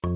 Hi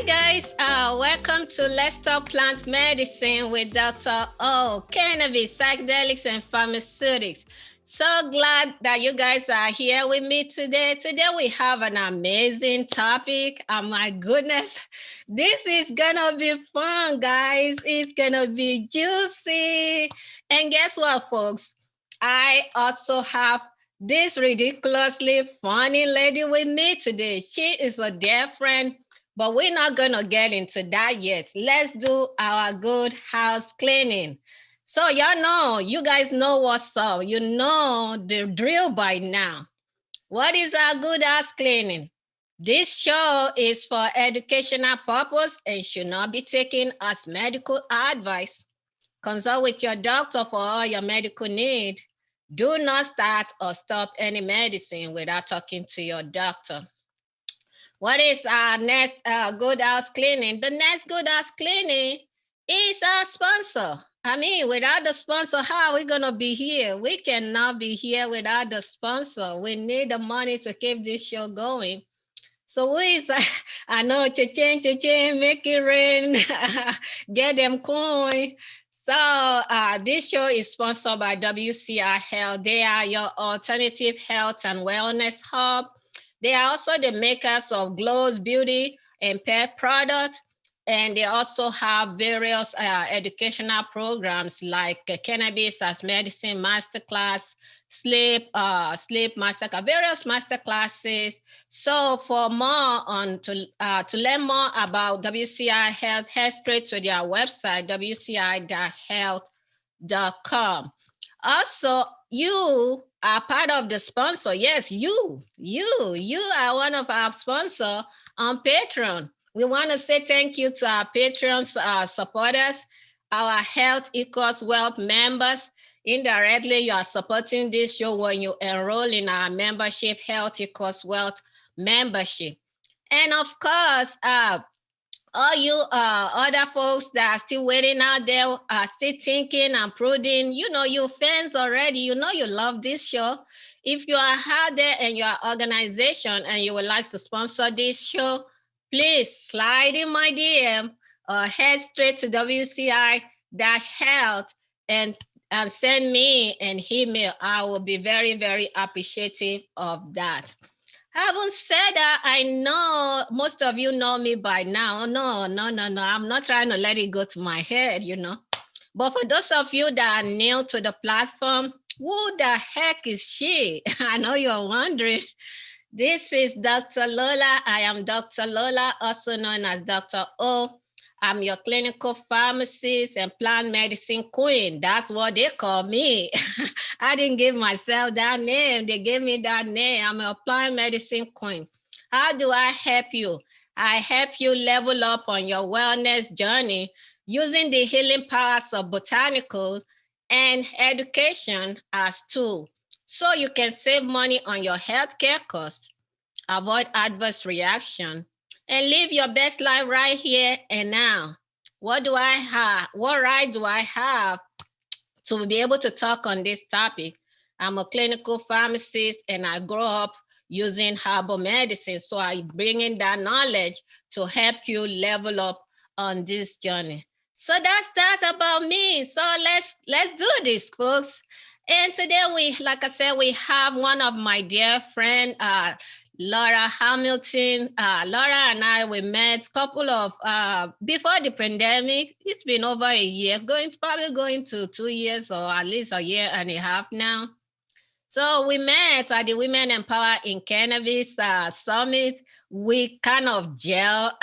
guys, welcome to Let's Talk Plant Medicine with Dr. O, Cannabis, Psychedelics, and Pharmaceutics. So glad that you guys are here with me today. Today we have an amazing topic. Oh my goodness, this is gonna be fun, guys. It's gonna be juicy. And guess what, folks? I also have this ridiculously funny lady with me today. She is a dear friend, but we're not going to get into that yet. Let's do our good house cleaning. So y'all know, you guys know what's up. You know the drill by now. What is our good house cleaning? This show is for educational purpose and should not be taken as medical advice. Consult with your doctor for all your medical need. Do not start or stop any medicine without talking to your doctor. What is our next good house cleaning? The next good house cleaning is our sponsor. I mean, without the sponsor, how are we going to be here? We cannot be here without the sponsor. We need the money to keep this show going. So who is, I know, cha-ching, make it rain, get them coin. So this show is sponsored by WCI Health. They are your alternative health and wellness hub. They are also the makers of Glow's Beauty and Pet products, and they also have various educational programs like Cannabis as Medicine Masterclass, Sleep Masterclass, various masterclasses. So for more to learn more about WCI Health, head straight to their website, wci-health.com. Also, you are part of the sponsor. Yes, you are one of our sponsors on Patreon. We want to say thank you to our Patreon supporters, our Health Equals Wealth members. Indirectly, you are supporting this show when you enroll in our membership, Health Equals Wealth membership. And of course, all you other folks that are still waiting out there, are still thinking and prodding, you know, you fans already, you know you love this show. If you are out there and your organization and you would like to sponsor this show, please slide in my DM or head straight to WCI-Health and send me an email. I will be very, very appreciative of that. Having said that, I know most of you know me by now. No. I'm not trying to let it go to my head, you know. But for those of you that are new to the platform, who the heck is she? I know you're wondering. This is Dr. Lola. I am Dr. Lola, also known as Dr. O. I'm your clinical pharmacist and plant medicine queen. That's what they call me. I didn't give myself that name. They gave me that name. I'm a plant medicine queen. How do I help you? I help you level up on your wellness journey using the healing powers of botanicals and education as tools, so you can save money on your healthcare costs, avoid adverse reaction, and live your best life right here and now. What do I have? What right do I have to be able to talk on this topic? I'm a clinical pharmacist and I grew up using herbal medicine. So I bring in that knowledge to help you level up on this journey. So that's that about me. So let's do this, folks. And today like I said, we have one of my dear friend, Laura Hamilton. Laura and I, we met couple of, before the pandemic. It's been over a year, probably going to 2 years or at least a year and a half now. So we met at the Women Empower in Cannabis Summit. We kind of gel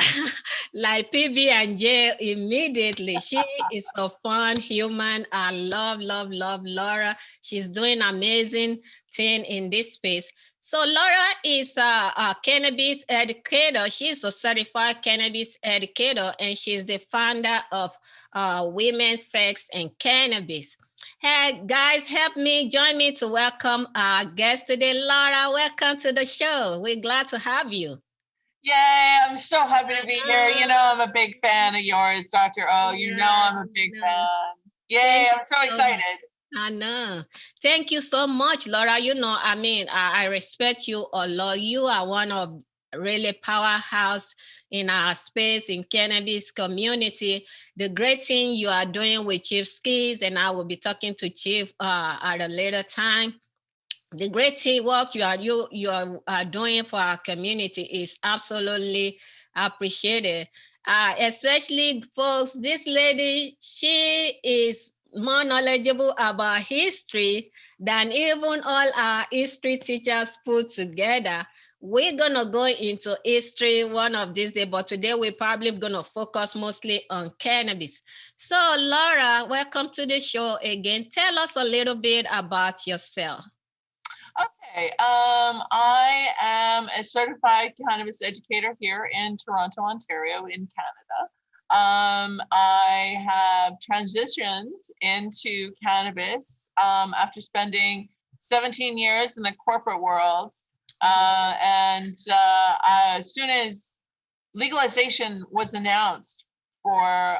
like PB and J immediately. She is a fun human. I love Laura. She's doing amazing thing in this space. So Laura is a cannabis educator. She's a certified cannabis educator, and she's the founder of Women's Sex and Cannabis. Hey, guys, join me to welcome our guest today, Laura. Welcome to the show. We're glad to have you. Yay, I'm so happy to be here. You know, I'm a big fan of yours, Dr. O. You know, I'm a big fan. Yay, I'm so excited. I know. Thank you so much, Laura. You know, I mean, I respect you a lot. You are one of really powerhouse in our space in cannabis community. The great thing you are doing with Chief Skis, and I will be talking to Chief at a later time. The great thing work you are doing for our community is absolutely appreciated. Especially folks, this lady, she is more knowledgeable about history than even all our history teachers put together. We're gonna go into history one of these days, but today we're probably gonna focus mostly on cannabis. So Laura, welcome to the show again. Tell us a little bit about yourself. Okay, I am a certified cannabis educator here in Toronto, Ontario, in Canada. I have transitioned into cannabis after spending 17 years in the corporate world. And as soon as legalization was announced for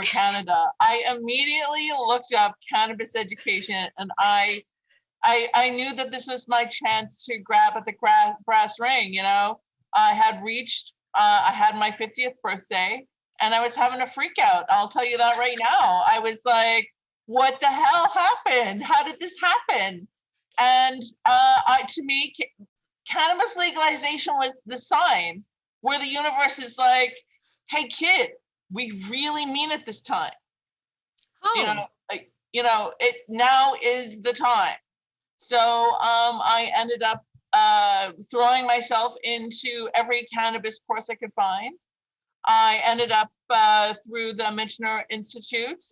Canada, I immediately looked up cannabis education, and I knew that this was my chance to grab at the brass ring. You know, I had my 50th birthday, and I was having a freak out. I'll tell you that right now. I was like, what the hell happened? How did this happen? And to me, cannabis legalization was the sign where the universe is like, hey, kid, we really mean it this time. Oh. It now is the time. So I ended up throwing myself into every cannabis course I could find. I ended up through the Michener Institute,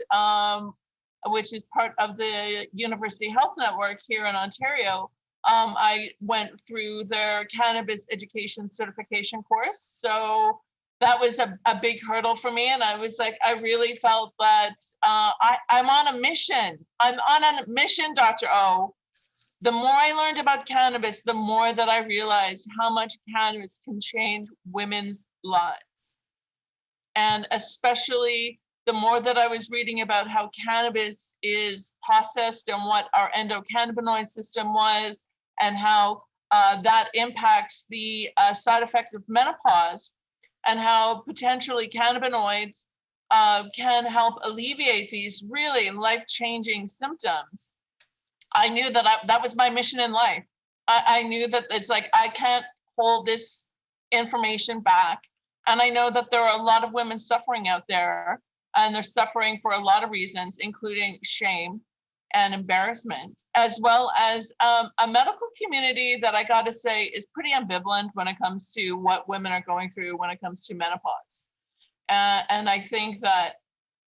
which is part of the University Health Network here in Ontario. I went through their cannabis education certification course. So that was a big hurdle for me. And I was like, I really felt that I'm on a mission. I'm on a mission, Dr. O. The more I learned about cannabis, the more that I realized how much cannabis can change women's lives. And especially the more that I was reading about how cannabis is processed and what our endocannabinoid system was, and how that impacts the side effects of menopause, and how potentially cannabinoids can help alleviate these really life-changing symptoms. I knew that that was my mission in life. I knew that it's like, I can't hold this information back. And I know that there are a lot of women suffering out there, and they're suffering for a lot of reasons, including shame and embarrassment, as well as a medical community that I got to say is pretty ambivalent when it comes to what women are going through when it comes to menopause. And I think that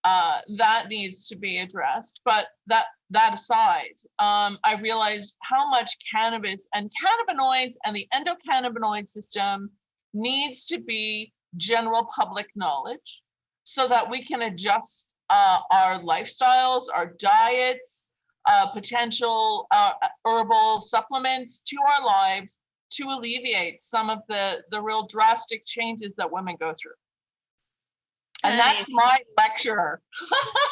that needs to be addressed. But that aside, I realized how much cannabis and cannabinoids and the endocannabinoid system needs to be general public knowledge, so that we can adjust our lifestyles, our diets, potential herbal supplements to our lives to alleviate some of the real drastic changes that women go through. And that's my lecture.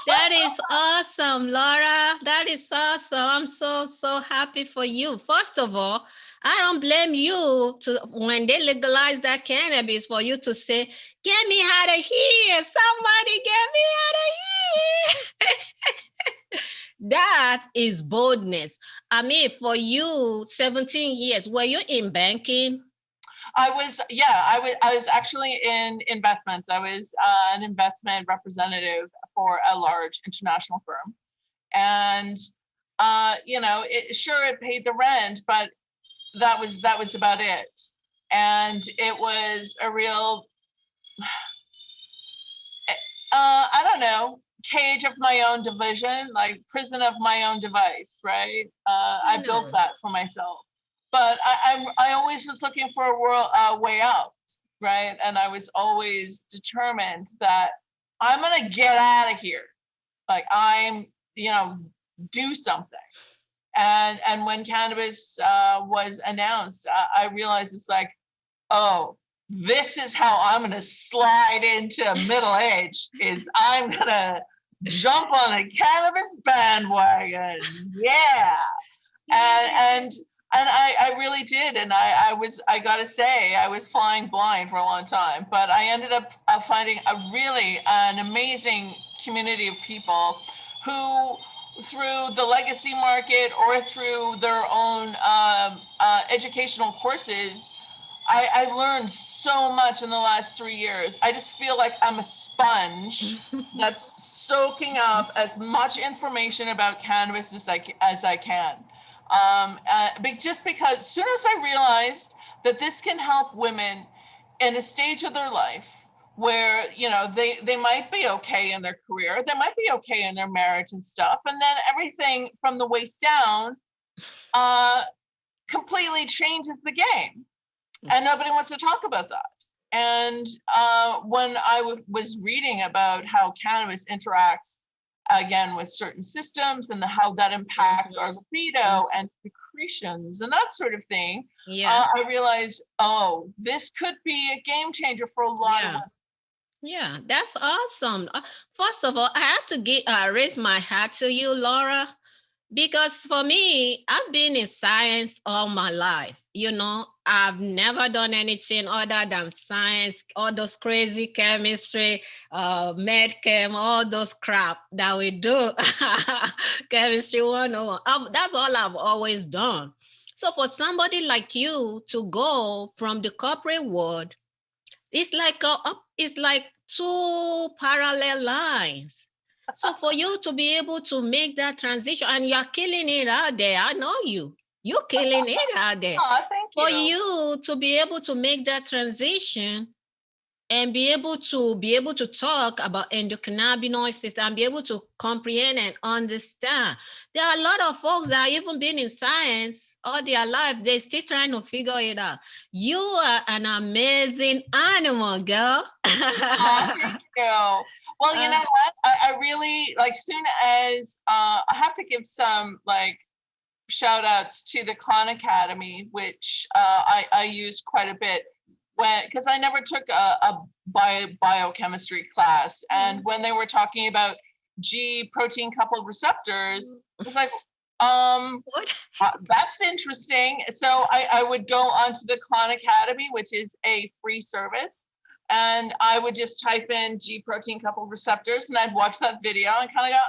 That is awesome, Laura. That is awesome. I'm so happy for you. First of all, I don't blame you to when they legalize that cannabis for you to say, get me out of here. Somebody get me out of here. That is boldness. I mean, for you, 17 years, were you in banking? I was actually in investments. I was an investment representative for a large international firm. And it paid the rent, but that was about it. And it was a real I don't know, cage of my own division, like prison of my own device, right? I built that for myself. But I always was looking for a way out, right? And I was always determined that I'm gonna get out of here. Like do something. And when cannabis was announced, I realized it's like, oh, this is how I'm going to slide into middle age, is I'm going to jump on the cannabis bandwagon. Yeah. And I really did. And I got to say, I was flying blind for a long time, but I ended up finding an amazing community of people who, through the legacy market or through their own educational courses, I learned so much in the last 3 years. I just feel like I'm a sponge that's soaking up as much information about cannabis as I can. Just because as soon as I realized that this can help women in a stage of their life where, you know, they might be okay in their career, they might be okay in their marriage and stuff, and then everything from the waist down completely changes the game. And nobody wants to talk about that. And when I was reading about how cannabis interacts, again, with certain systems and how that impacts our libido and secretions and that sort of thing, I realized, oh, this could be a game changer for a lot of women. Yeah, that's awesome. First of all, I have to raise my hat to you, Laura. Because for me, I've been in science all my life. You know, I've never done anything other than science, all those crazy chemistry, med chem, all those crap that we do. Chemistry 101. That's all I've always done. So for somebody like you to go from the corporate world, it's like two parallel lines. So for you to be able to make that transition, and you're killing it out there, I know you. You're killing it out there. Oh, thank you. For you to be able to make that transition and be able to talk about endocannabinoid system and be able to comprehend and understand. There are a lot of folks that have even been in science all their life. They're still trying to figure it out. You are an amazing animal, girl. Oh, thank you. Well, you know what? I really, like, soon as I have to give some like shout outs to the Khan Academy, which I use quite a bit because I never took a biochemistry class. And when they were talking about G protein coupled receptors, I was like, what? That's interesting. So I would go onto the Khan Academy, which is a free service. And I would just type in G protein coupled receptors and I'd watch that video and kind of go,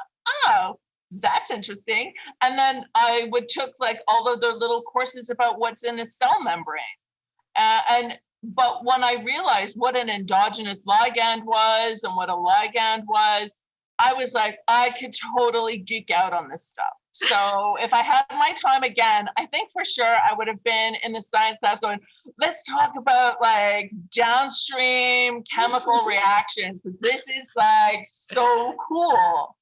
oh, that's interesting. And then I would took like all of the little courses about what's in a cell membrane. But when I realized what an endogenous ligand was and what a ligand was, I was like, I could totally geek out on this stuff. So if I had my time again, I think for sure I would have been in the science class going, let's talk about like downstream chemical reactions, because this is like so cool.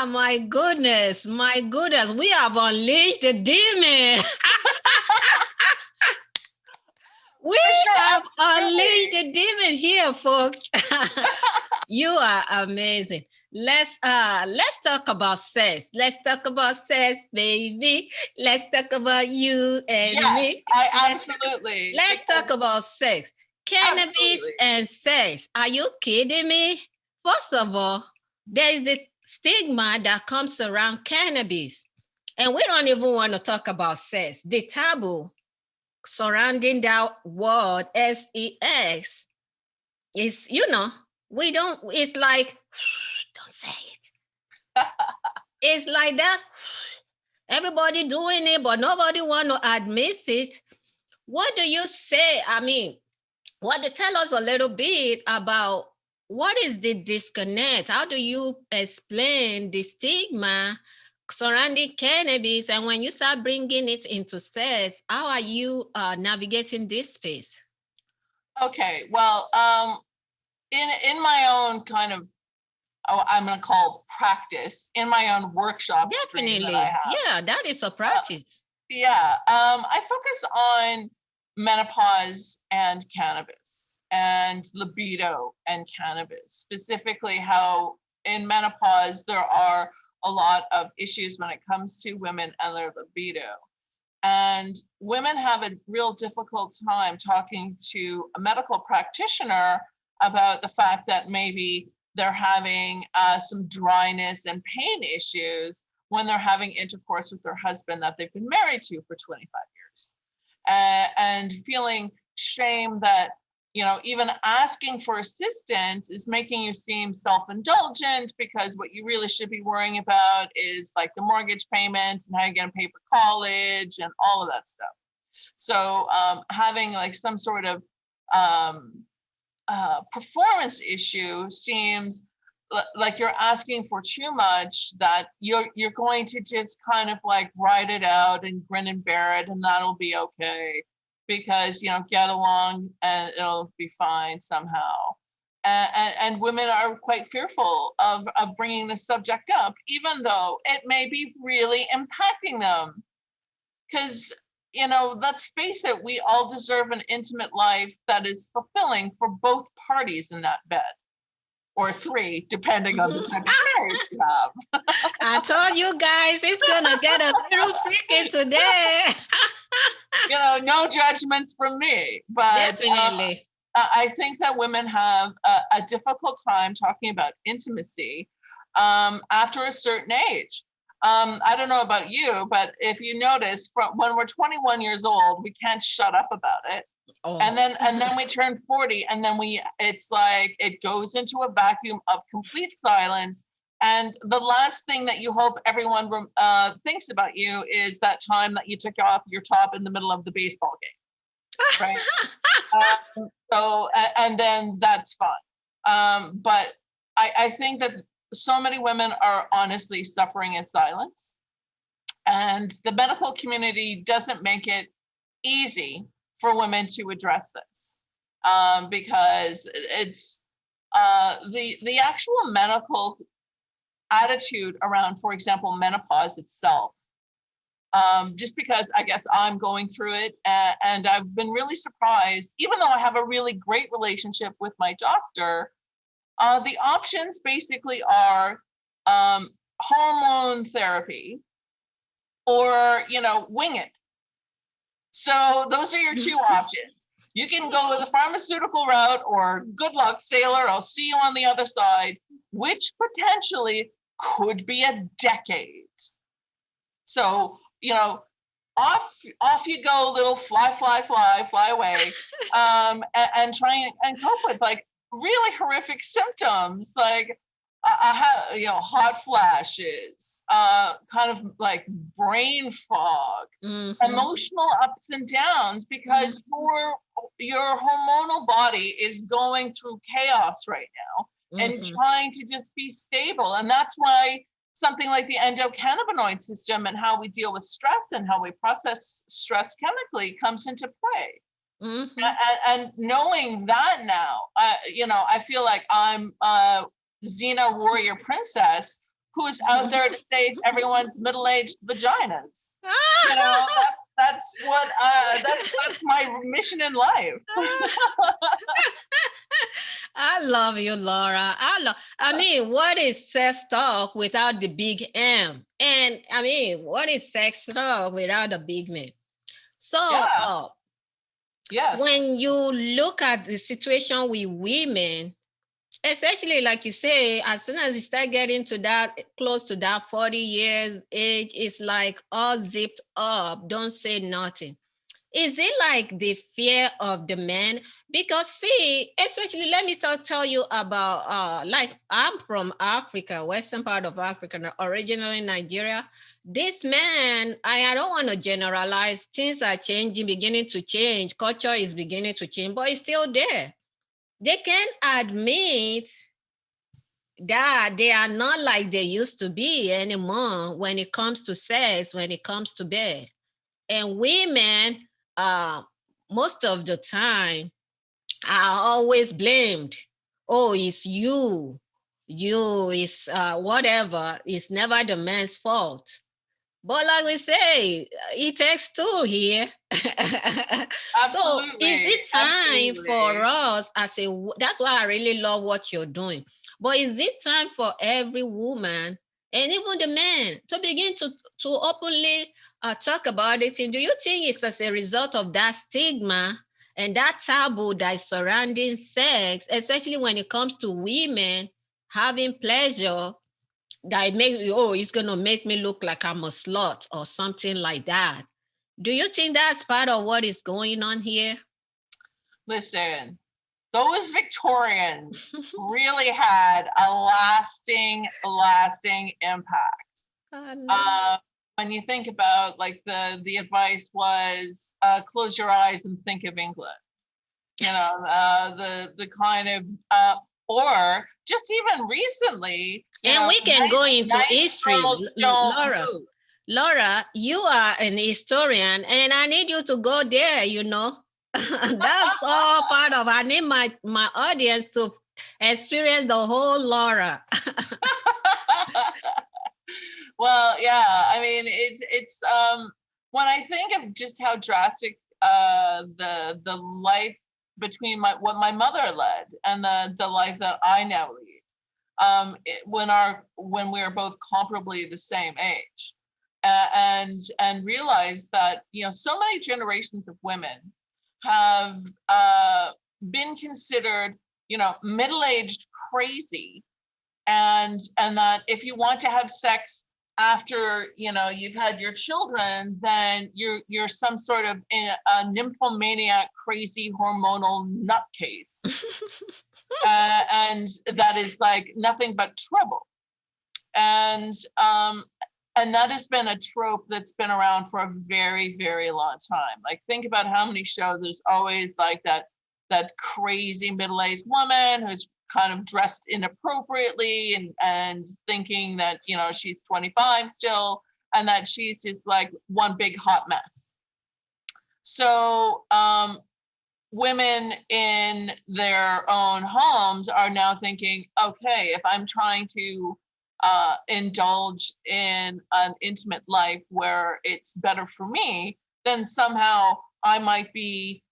My goodness. We have unleashed the demon. We have unleashed the demon here, folks. You are amazing. Let's talk about sex. Let's talk about sex, baby. Let's talk about you and me. Absolutely. Let's talk about sex. Cannabis and sex. Are you kidding me? First of all, there is the stigma that comes around cannabis. And we don't even want to talk about sex. The taboo surrounding that word sex is, it's like, don't say it. It's like that. Everybody doing it, but nobody want to admit it. What do you say? I mean, tell us a little bit about what is the disconnect? How do you explain the stigma surrounding cannabis? And when you start bringing it into sex, how are you navigating this space? Okay, well, in my own kind of, I'm going to call practice, in my own workshop. Definitely. Yeah, that is a practice. I focus on menopause and cannabis and libido and cannabis, specifically how in menopause there are a lot of issues when it comes to women and their libido. And women have a real difficult time talking to a medical practitioner about the fact that maybe they're having some dryness and pain issues when they're having intercourse with their husband that they've been married to for 25 years. And feeling shame that, you know, even asking for assistance is making you seem self-indulgent, because what you really should be worrying about is like the mortgage payments and how you're going to pay for college and all of that stuff. So having like some sort of performance issue seems like you're asking for too much, that you're going to just kind of like ride it out and grin and bear it, and that'll be okay, because, you know, get along and it'll be fine somehow. And women are quite fearful of bringing the subject up, even though it may be really impacting them. Because, you know, let's face it, we all deserve an intimate life that is fulfilling for both parties in that bed. Or three, depending on the type of marriage you have. I told you guys it's gonna get a little freaky today. You know, no judgments from me, but definitely. I think that women have a difficult time talking about intimacy after a certain age. I don't know about you, but if you notice, when we're 21 years old, we can't shut up about it. Oh. And then we turn 40, and then it's like it goes into a vacuum of complete silence. And the last thing that you hope everyone thinks about you is that time that you took off your top in the middle of the baseball game, right? So, and then that's fine. But I think that so many women are honestly suffering in silence, and the medical community doesn't make it easy for women to address this, because it's the actual medical attitude around, for example, menopause itself. Just because I guess I'm going through it, and I've been really surprised, even though I have a really great relationship with my doctor, the options basically are hormone therapy or, you know, wing it. So those are your two options. You can go with the pharmaceutical route, or good luck, sailor, I'll see you on the other side, which potentially could be a decade. So, you know, off you go, little fly away, and try and cope with like really horrific symptoms, like hot flashes, kind of like brain fog, emotional ups and downs, because your hormonal body is going through chaos right now and trying to just be stable. And that's why something like the endocannabinoid system and how we deal with stress and how we process stress chemically comes into play. And knowing that now, I feel like I'm Xena warrior princess who's out there to save everyone's middle-aged vaginas. You know, that's what that's my mission in life. I love you, Laura. I mean, what is sex talk without the big M? And I mean, what is sex talk without the big M? So, yes, when you look at the situation with women, especially like you say, as soon as you start getting to that, close to that 40 years age, it's like all zipped up, don't say nothing. Is it like the fear of the men? Because see, especially let me tell you about, like I'm from Africa, western part of Africa, originally Nigeria. This man, I don't want to generalize, things are changing, beginning to change, culture is beginning to change, but it's still there. They can admit that they are not like they used to be anymore when it comes to sex, when it comes to bed. And women, most of the time, are always blamed. Oh, it's you. You is whatever. It's never the man's fault. But like we say, it takes two here. So is it time for us as that's why I really love what you're doing. But is it time for every woman and even the men to begin to openly talk about it. And do you think it's as a result of that stigma and that taboo that is surrounding sex, especially when it comes to women having pleasure, that it makes me, oh, it's going to make me look like I'm a slut or something like that? Do you think that's part of what is going on here? Listen, those Victorians really had a lasting impact. No. When you think about, like, the advice was, close your eyes and think of England. You know, the kind of, or just even recently, and we can go into history, Laura. Move. Laura, you are an historian, and I need you to go there, you know. That's all part of, I need my audience to experience the whole Laura. Well, yeah, I mean, it's when I think of just how drastic the life between what my mother led and the life that I now lead, when we are both comparably the same age, and realize that, you know, so many generations of women have been considered, you know, middle-aged crazy, and that if you want to have sex after, you know, you've had your children, then you're some sort of a nymphomaniac, crazy hormonal nutcase, and that is like nothing but trouble. And that has been a trope that's been around for a very, very long time. Like, think about how many shows there's always like that crazy middle-aged woman who's kind of dressed inappropriately and thinking that, you know, she's 25 still, and that she's just like one big hot mess. So women in their own homes are now thinking, okay, if I'm trying to indulge in an intimate life where it's better for me, then somehow I might be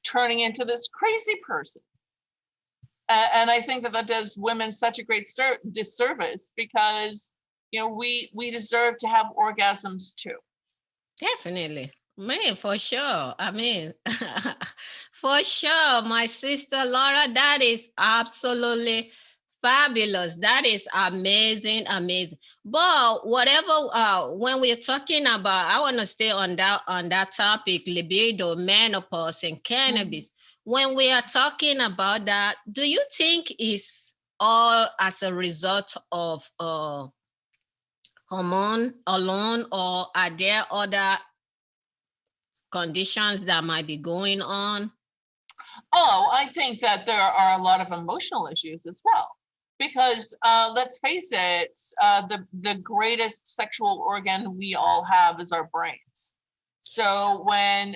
turning into this crazy person. And I think that does women such a great disservice, because, you know, we deserve to have orgasms too. Definitely. Man, for sure. I mean, for sure, my sister Laura, that is absolutely fabulous. That is amazing, amazing. But whatever, when we're talking about, I want to stay on that topic, libido, menopause, and cannabis. When we are talking about that, do you think it's all as a result of hormone alone, or are there other conditions that might be going on? Oh, I think that there are a lot of emotional issues as well, because let's face it, the greatest sexual organ we all have is our brains. So when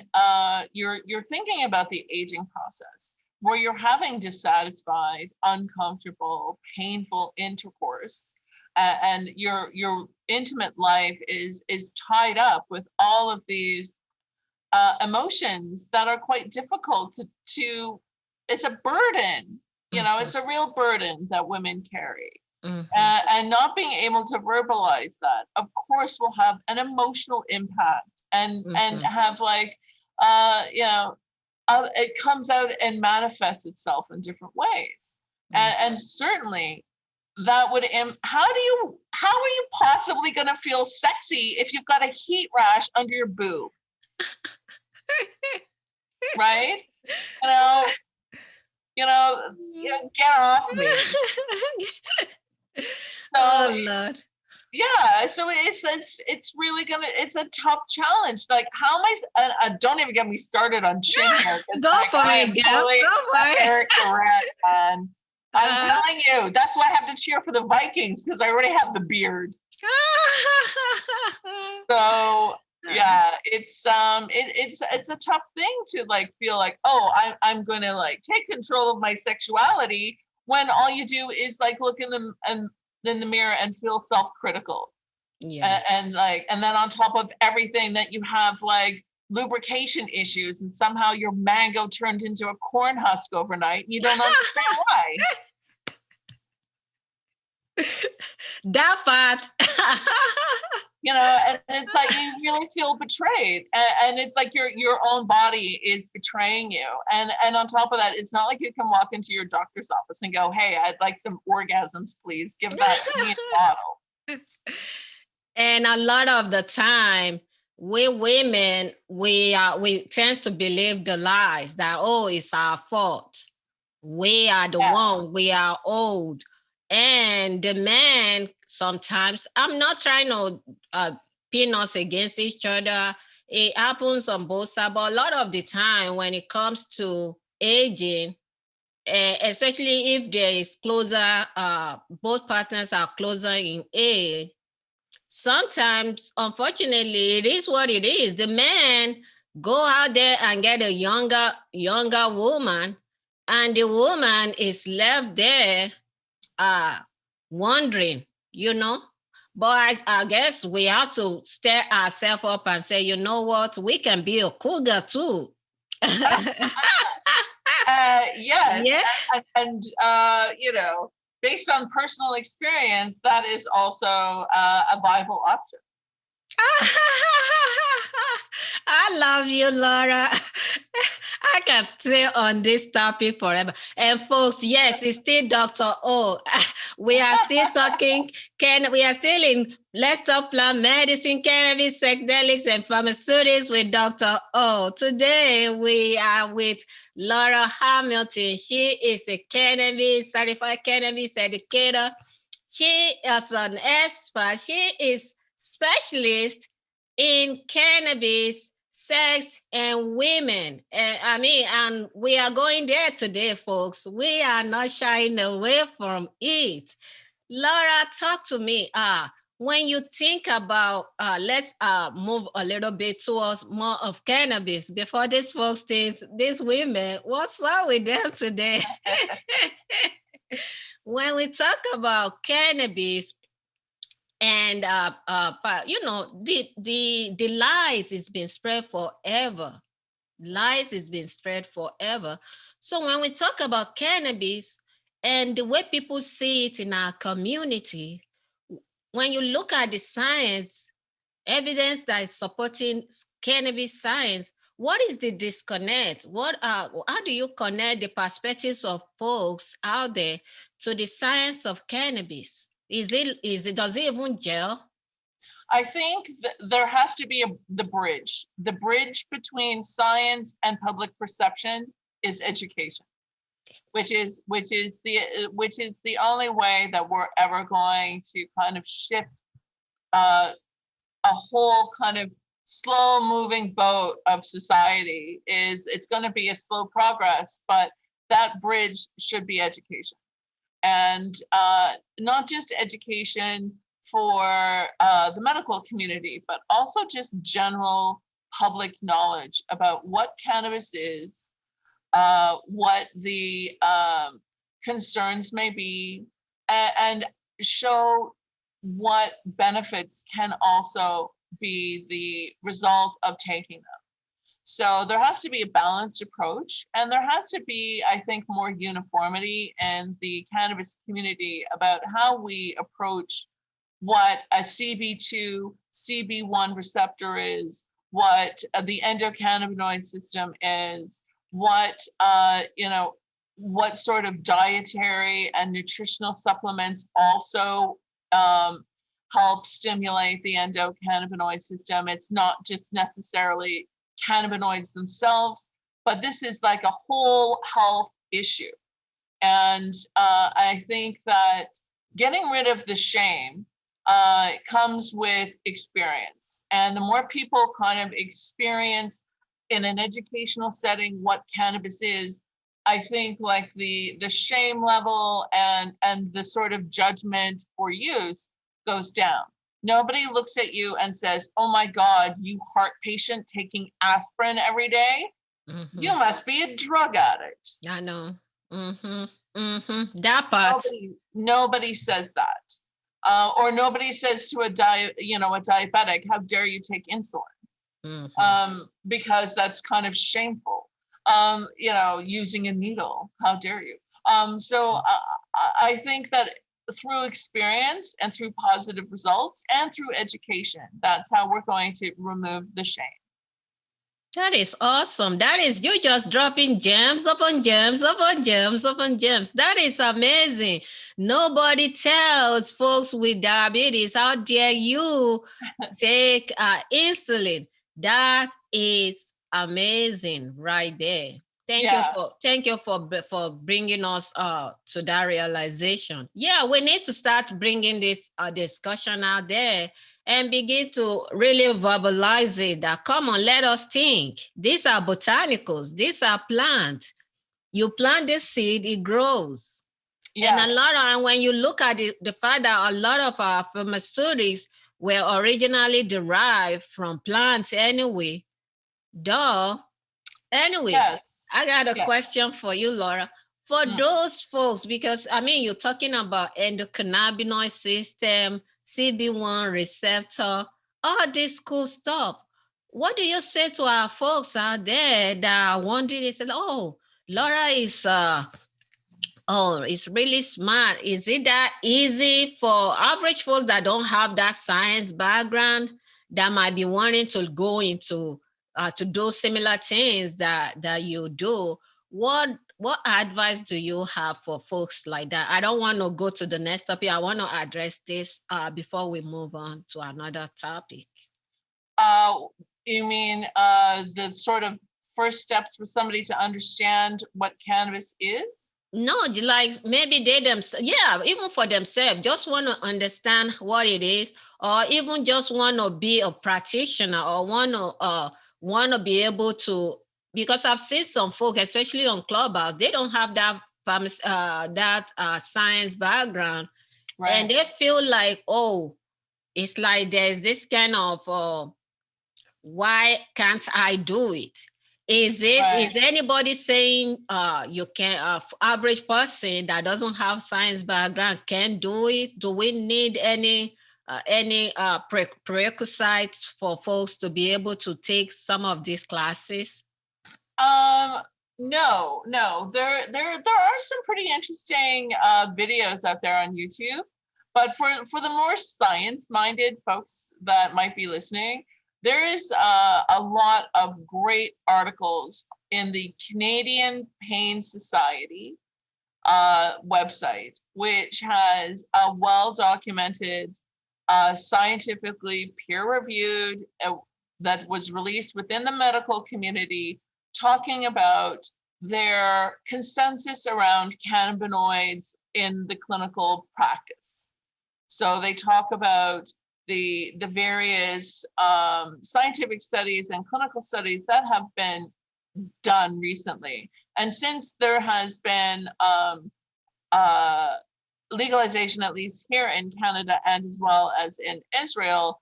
you're thinking about the aging process, where you're having dissatisfied, uncomfortable, painful intercourse, and your intimate life is tied up with all of these emotions that are quite difficult to it's a burden, you know, it's a real burden that women carry. And not being able to verbalize that, of course, will have an emotional impact, and have like, you know, it comes out and manifests itself in different ways. And certainly that would, how are you possibly going to feel sexy if you've got a heat rash under your boob? Right? You know, get off me. So, oh Lord. Yeah, so it's really it's a tough challenge. Like, how am I? Don't even get me started on chin hair. Go for it, girl. Go for it. And I'm telling you, that's why I have to cheer for the Vikings, because I already have the beard. So yeah, it's a tough thing to like feel like, oh, I'm going to like take control of my sexuality, when all you do is like look in the mirror and feel self-critical. Yeah. And then on top of everything, that you have like lubrication issues, and somehow your mango turned into a corn husk overnight. You don't understand why. That part. You know, and it's like you really feel betrayed, and it's like your own body is betraying you, and on top of that, it's not like you can walk into your doctor's office and go, hey, I'd like some orgasms, please give that to me in a bottle. And a lot of the time, we women, we tend to believe the lies that, oh, it's our fault. We are the one, we are old. And the man, sometimes, I'm not trying to pin us against each other. It happens on both sides, but a lot of the time when it comes to aging, especially if there is closer, both partners are closer in age, sometimes, unfortunately, it is what it is. The man go out there and get a younger woman, and the woman is left there wondering, you know. But I guess we have to stir ourselves up and say, you know what, we can be a cougar too. Yes. Yeah. And you know, based on personal experience, that is also a viable option. I love you, Laura. I can stay on this topic forever. And folks, yes, it's still Dr. O. We are still talking, we are still in Let's Talk Plant Medicine, Cannabis, Psychedelics, and Pharmaceutics with Dr. O. Today, we are with Laura Hamilton. She is a certified cannabis educator. She is an expert. She is specialist in cannabis, sex, and women. And we are going there today, folks. We are not shying away from it. Laura, talk to me. When you think about, let's move a little bit towards more of cannabis before these folks think, these women, what's up with them today? When we talk about cannabis, and you know, the lies has been spread forever. Lies has been spread forever. So when we talk about cannabis and the way people see it in our community, when you look at the science, evidence that is supporting cannabis science, what is the disconnect? How do you connect the perspectives of folks out there to the science of cannabis? Does it even gel? I think there has to be the bridge. The bridge between science and public perception is education, which is the only way that we're ever going to kind of shift a whole kind of slow moving boat of society. It's going to be a slow progress, but that bridge should be education, and not just education for the medical community, but also just general public knowledge about what cannabis is, what the concerns may be, and show what benefits can also be the result of taking them. So there has to be a balanced approach, and there has to be, I think, more uniformity in the cannabis community about how we approach what a CB2, CB1 receptor is, what the endocannabinoid system is, what what sort of dietary and nutritional supplements also help stimulate the endocannabinoid system. It's not just necessarily cannabinoids themselves, but this is like a whole health issue. And I think that getting rid of the shame comes with experience. And the more people kind of experience in an educational setting what cannabis is, I think like the shame level and the sort of judgment for use goes down. Nobody looks at you and says, oh my God, you heart patient taking aspirin every day? Mm-hmm. You must be a drug addict. I know. Mm-hmm. Mm-hmm. That part. Nobody says that. Or nobody says to a diabetic, how dare you take insulin? Mm-hmm. Because that's kind of shameful. Using a needle, how dare you? So I think that through experience and through positive results and through education. That's how we're going to remove the shame. That is awesome. That is, you just dropping gems upon gems upon gems upon gems. That is amazing. Nobody tells folks with diabetes, how dare you take insulin. That is amazing right there. Thank you for bringing us to that realization. Yeah, we need to start bringing this discussion out there and begin to really verbalize it, that come on, let us think. These are botanicals. These are plants. You plant the seed, it grows. Yes. And when you look at it, the fact that a lot of our pharmaceutics were originally derived from plants anyway. Anyway, yes. I got a question for you, Laura. For those folks, because I mean, you're talking about endocannabinoid system, CB1 receptor, all this cool stuff. What do you say to our folks out there that are wondering, they said, oh, Laura is it's really smart. Is it that easy for average folks that don't have that science background that might be wanting to go into to do similar things that you do? What advice do you have for folks like that? I don't want to go to the next topic. I want to address this before we move on to another topic. You mean the sort of first steps for somebody to understand what cannabis is? No, like maybe they themselves, even for themselves, just want to understand what it is, or even just want to be a practitioner, or want to be able to, because I've seen some folk, especially on Clubhouse, they don't have that science background, right. And they feel like, oh, it's like there's this kind of why can't I do it? Is anybody saying you can average person that doesn't have science background can do it? Do we need any prerequisites for folks to be able to take some of these classes? No. There are some pretty interesting videos out there on YouTube, but for the more science-minded folks that might be listening, there is a lot of great articles in the Canadian Pain Society website, which has a well-documented, scientifically peer-reviewed, that was released within the medical community, talking about their consensus around cannabinoids in the clinical practice. So they talk about the various scientific studies and clinical studies that have been done recently. And since there has been legalization, at least here in Canada and as well as in Israel,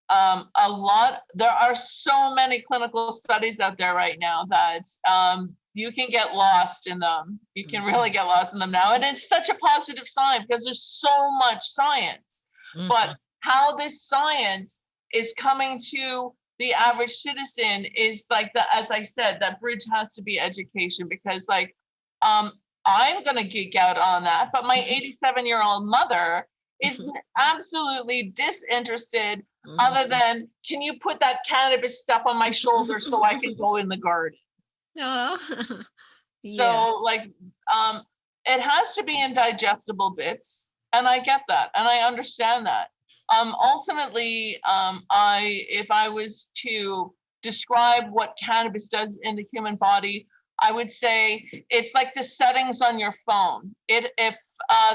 there are so many clinical studies out there right now that you can get lost in them. You can really get lost in them now. And it's such a positive sign because there's so much science. Mm-hmm. But how this science is coming to the average citizen is like as I said, that bridge has to be education, because like, I'm going to geek out on that, but my 87-year-old mother is absolutely disinterested, other than, can you put that cannabis stuff on my shoulder so I can go in the garden? Oh. So like, it has to be in digestible bits. And I get that. And I understand that. Ultimately, if I was to describe what cannabis does in the human body, I would say it's like the settings on your phone. If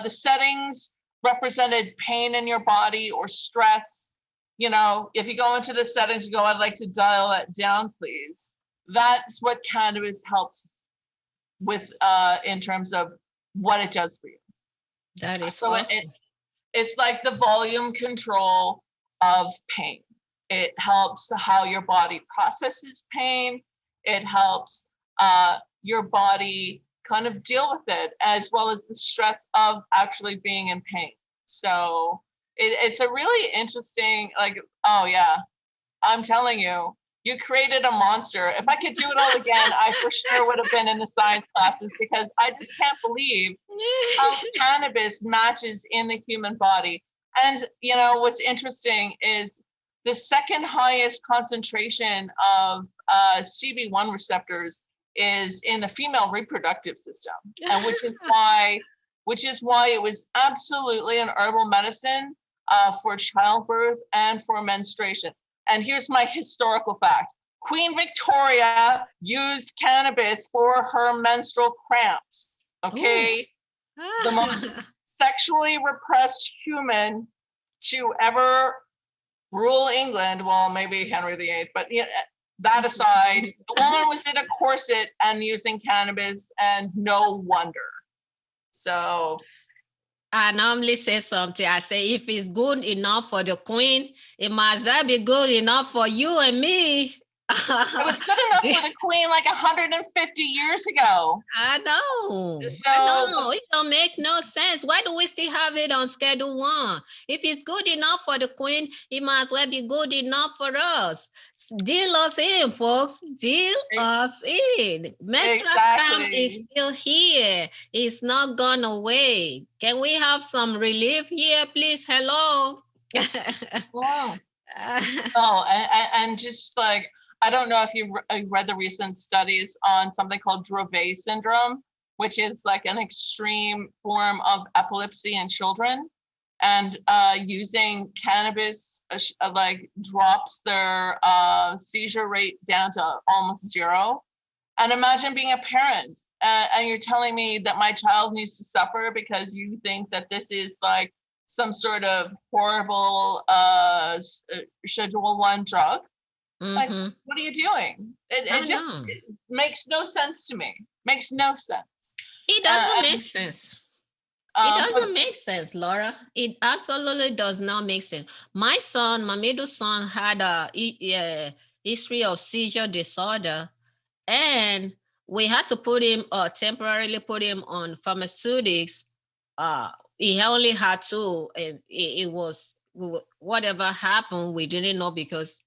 the settings represented pain in your body or stress, if you go into the settings, you go, I'd like to dial that down, please. That's what cannabis helps with in terms of what it does for you. That is so awesome. It's like the volume control of pain. It helps how your body processes pain. It helps your body kind of deal with it, as well as the stress of actually being in pain. So it's a really interesting, like, oh yeah, I'm telling you, You created a monster. If I could do it all again, I for sure would have been in the science classes, because I just can't believe how cannabis matches in the human body. And, you know, what's interesting is the second highest concentration of CB1 receptors is in the female reproductive system, and which is why it was absolutely an herbal medicine for childbirth and for menstruation. And here's my historical fact. Queen Victoria used cannabis for her menstrual cramps. Okay. The most sexually repressed human to ever rule England. Well, maybe Henry VIII, but that aside, the woman was in a corset and using cannabis, and no wonder. So I normally say something. I say, if it's good enough for the queen, it must well be good enough for you and me. It was good enough for the queen like 150 years ago. I know. So I know. It don't make no sense. Why do we still have it on Schedule 1? If it's good enough for the queen, it must well be good enough for us. Deal us in, folks. Deal us in. Menstrual cramp is still here. It's not gone away. Can we have some relief here, please? Hello. And just like, I don't know if you've read the recent studies on something called Dravet syndrome, which is like an extreme form of epilepsy in children. And using cannabis like drops their seizure rate down to almost zero. And imagine being a parent and you're telling me that my child needs to suffer because you think that this is like some sort of horrible Schedule 1 drug. Like, what are you doing? It makes no sense to me. Makes no sense. It doesn't make sense. It doesn't make sense, Laura. It absolutely does not make sense. My middle son, had a history of seizure disorder, and we had to temporarily put him on pharmaceutics. He only had two, and it was whatever happened, we didn't know, because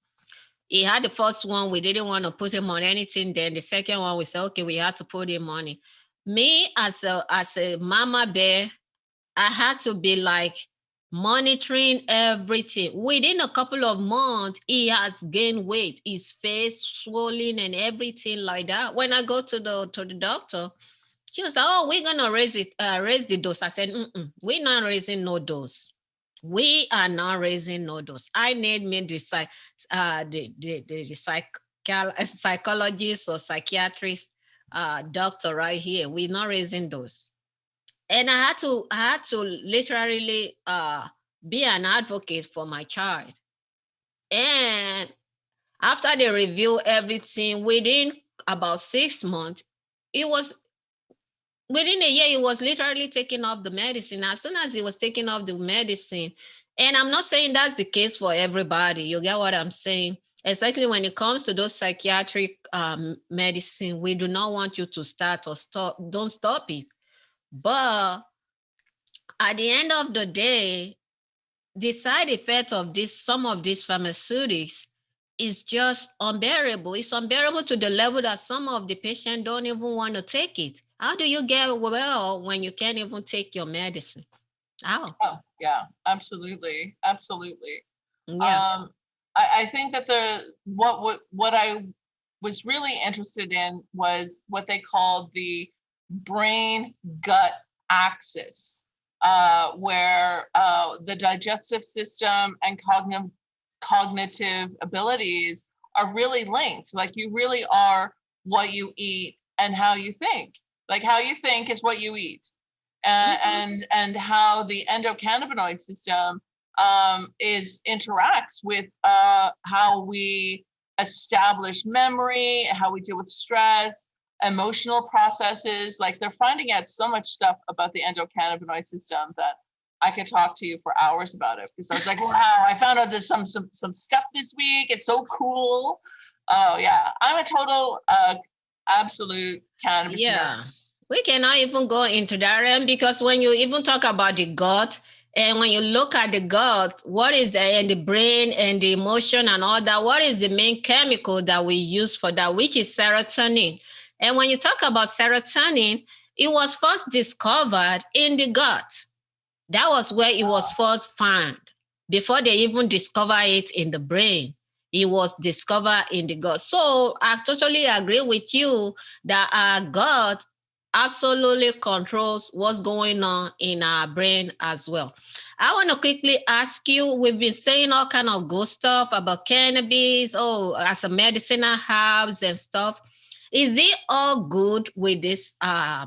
he had the first one, we didn't want to put him on anything. Then the second one, we said, okay, we had to put him on it. Me as a mama bear, I had to be like monitoring everything. Within a couple of months, he has gained weight, his face swollen and everything like that. When I go to the doctor, she was like, oh, we're gonna raise the dose. I said, we're not raising no dose. We are not raising no dose. I need me the psychologist or psychiatrist doctor right here. We're not raising those. And I had to literally be an advocate for my child. And after they review everything, within about 6 months, within a year, he was literally taking off the medicine. As soon as he was taking off the medicine, and I'm not saying that's the case for everybody. You get what I'm saying? Especially when it comes to those psychiatric medicine, we do not want you to start or stop. Don't stop it. But at the end of the day, the side effect of some of these pharmaceutics is just unbearable. It's unbearable to the level that some of the patients don't even want to take it. How do you get well when you can't even take your medicine? How? Oh, yeah, absolutely. Absolutely. Yeah. I think that what I was really interested in was what they called the brain-gut axis, where the digestive system and cognitive abilities are really linked. Like, you really are what you eat and how you think. Like, how you think is what you eat. And how the endocannabinoid system interacts with how we establish memory, how we deal with stress, emotional processes. Like, they're finding out so much stuff about the endocannabinoid system that I could talk to you for hours about it, because I was like, wow, I found out there's some stuff this week. It's so cool. Oh yeah, I'm a total absolute cannabis nerd. We cannot even go into that realm, because when you even talk about the gut, And when you look at the gut, what is the, and the brain and the emotion and all that, what is the main chemical that we use for that, which is serotonin. And when you talk about serotonin, it was first discovered in the gut. That was where it was first found. Before they even discover it in the brain, it was discovered in the gut. So I totally agree with you that our gut absolutely controls what's going on in our brain as well. I want to quickly ask you, we've been saying all kind of good stuff about cannabis, as a medicinal herbs and stuff. Is it all good with this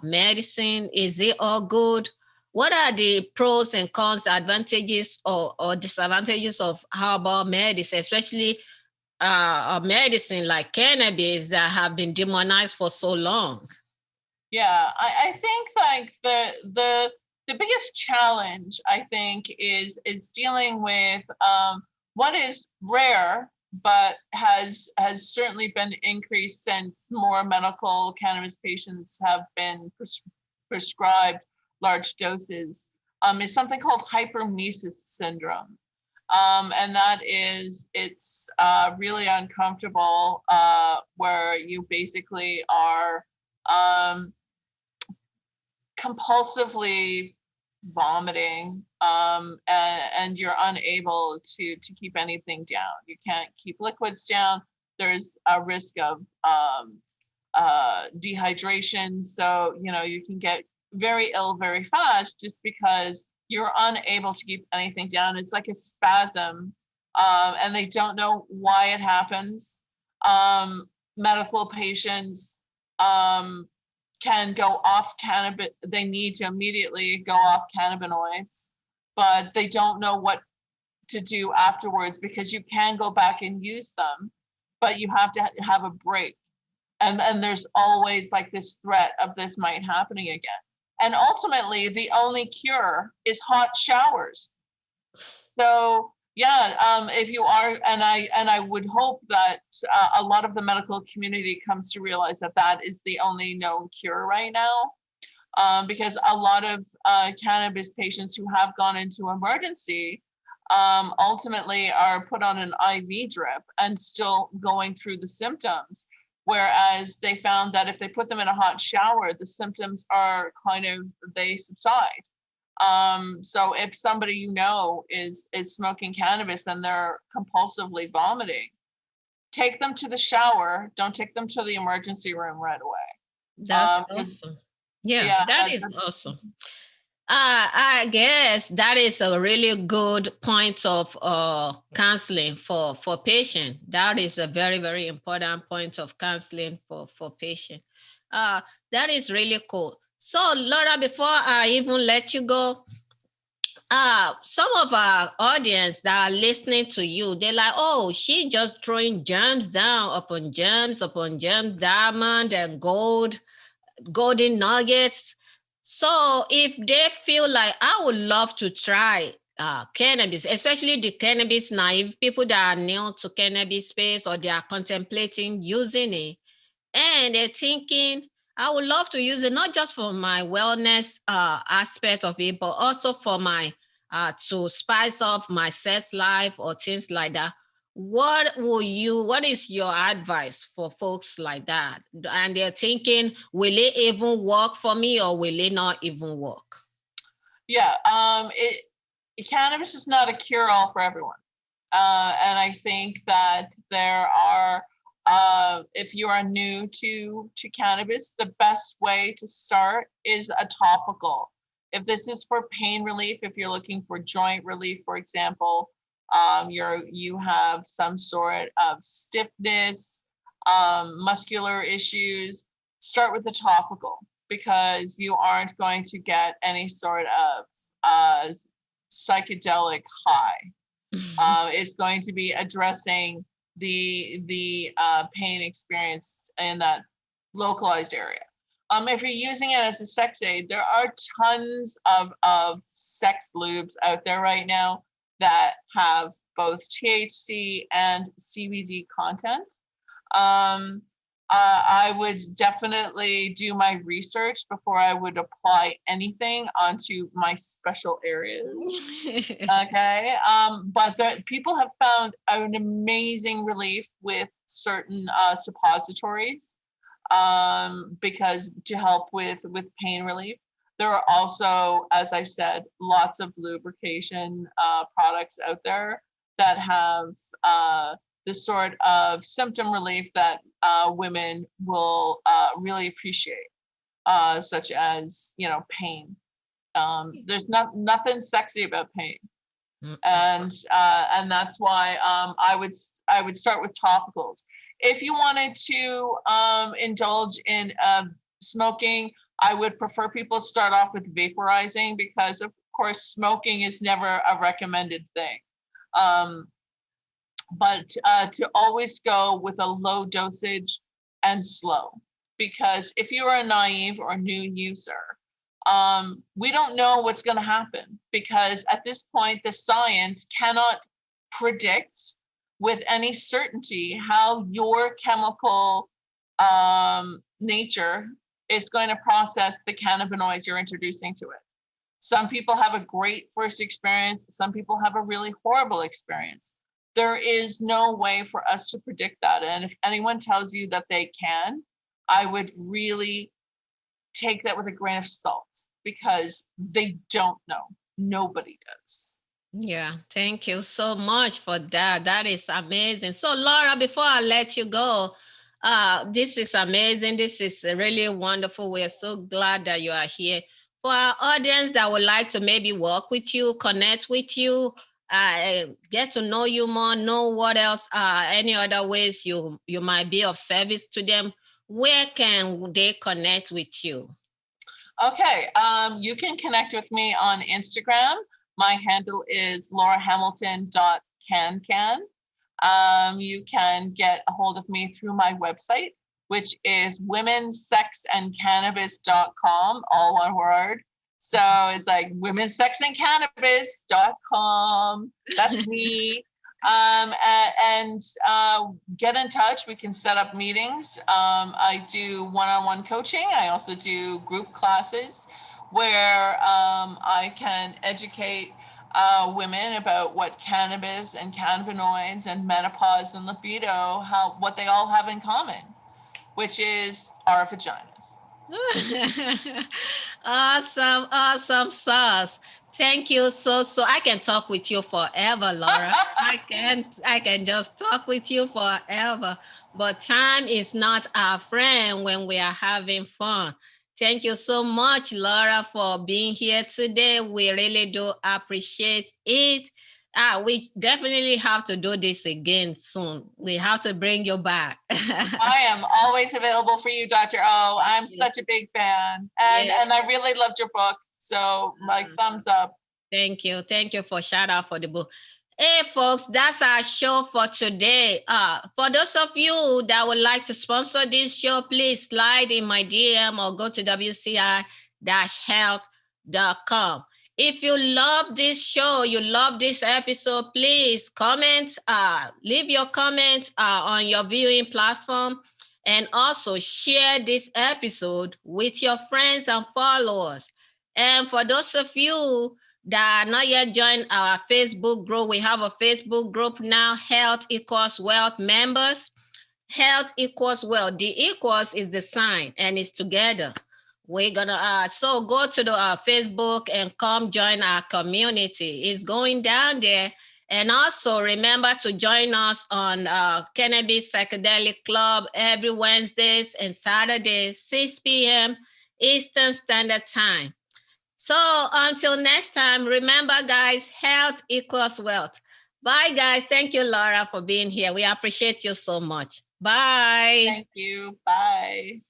medicine? Is it all good? What are the pros and cons, advantages or disadvantages of herbal medicine, especially a medicine like cannabis that have been demonized for so long? Yeah, I think like the biggest challenge I think is dealing with what is rare but has certainly been increased since more medical cannabis patients have been prescribed large doses, is something called Hypernesis Syndrome. And that is, it's really uncomfortable, where you basically are compulsively vomiting, and you're unable to keep anything down. You can't keep liquids down. There's a risk of dehydration. So, you can get very ill very fast just because you're unable to keep anything down. It's like a spasm, and they don't know why it happens. Medical patients can go off cannabis. They need to immediately go off cannabinoids, but they don't know what to do afterwards, because you can go back and use them, but you have to have a break. And there's always like this threat of this might happening again. And ultimately, the only cure is hot showers. So yeah, if you are, and I would hope that a lot of the medical community comes to realize that that is the only known cure right now, because a lot of cannabis patients who have gone into emergency ultimately are put on an IV drip and still going through the symptoms. Whereas they found that if they put them in a hot shower, the symptoms are they subside. So if somebody is smoking cannabis and they're compulsively vomiting, take them to the shower. Don't take them to the emergency room right away. That's awesome. Yeah, that is awesome. I guess that is a really good point of counseling for patient. That is a very, very important point of counseling for patient. That is really cool. So, Laura, before I even let you go, some of our audience that are listening to you, they're like, oh, she just throwing gems down upon gems, diamond and golden nuggets. So if they feel like, I would love to try cannabis, especially the cannabis naive people that are new to cannabis space, or they are contemplating using it, and they're thinking, I would love to use it, not just for my wellness aspect of it, but also for my to spice up my sex life or things like that. What is your advice for folks like that? And they're thinking, will it even work for me, or will it not even work? Yeah, cannabis is not a cure-all for everyone. And I think that there are, if you are new to cannabis, the best way to start is a topical. If this is for pain relief, if you're looking for joint relief, for example, you have some sort of stiffness, muscular issues, start with the topical, because you aren't going to get any sort of psychedelic high. It's going to be addressing the pain experienced in that localized area. If you're using it as a sex aid, there are tons of sex lubes out there right now that have both THC and CBD content. I would definitely do my research before I would apply anything onto my special areas. Okay. But people have found an amazing relief with certain suppositories, because to help with pain relief. There are also, as I said, lots of lubrication products out there that have the sort of symptom relief that women will really appreciate, such as, pain. There's nothing sexy about pain, and that's why I would start with topicals. If you wanted to indulge in smoking, I would prefer people start off with vaporizing, because of course smoking is never a recommended thing. But to always go with a low dosage and slow, because if you are a naive or new user, we don't know what's going to happen, because at this point, the science cannot predict with any certainty how your chemical nature is going to process the cannabinoids you're introducing to it. Some people have a great first experience. Some people have a really horrible experience. There is no way for us to predict that. And if anyone tells you that they can, I would really take that with a grain of salt, because they don't know. Nobody does. Yeah, thank you so much for that. That is amazing. So, Laura, before I let you go, this is amazing. This is really wonderful. We are so glad that you are here. For our audience that would like to maybe work with you, connect with you, get to know you more, know what else, any other ways you might be of service to them, where can they connect with you? Okay, you can connect with me on Instagram. My handle is laurahamilton.cancan. You can get a hold of me through my website, which is womensexandcannabis.com, all one word. So it's like womensexandcannabis.com. That's me. And get in touch. We can set up meetings. I do one-on-one coaching. I also do group classes where I can educate women about what cannabis and cannabinoids and menopause and libido, what they all have in common, which is our vaginas. Awesome sauce. Thank you so. I can talk with you forever, Laura. I can just talk with you forever. But time is not our friend when we are having fun. Thank you so much, Laura, for being here today. We really do appreciate it. We definitely have to do this again soon. We have to bring you back. I am always available for you, Dr. O. I'm such a big fan. And I really loved your book. So my thumbs up. Thank you. Thank you for shout out for the book. Hey, folks, that's our show for today. For those of you that would like to sponsor this show, please slide in my DM or go to wci-health.com. If you love this show, you love this episode, please comment, leave your comment on your viewing platform, and also share this episode with your friends and followers. And for those of you that are not yet joined our Facebook group, we have a Facebook group now, Health Equals Wealth members. Health equals wealth. The equals is the sign, and it's together. We're gonna so go to the Facebook and come join our community. It's going down there. And also remember to join us on Cannabis Psychedelic Club every Wednesdays and Saturdays, 6 p.m. Eastern Standard Time. So until next time, remember, guys, health equals wealth. Bye, guys. Thank you, Laura, for being here. We appreciate you so much. Bye. Thank you. Bye.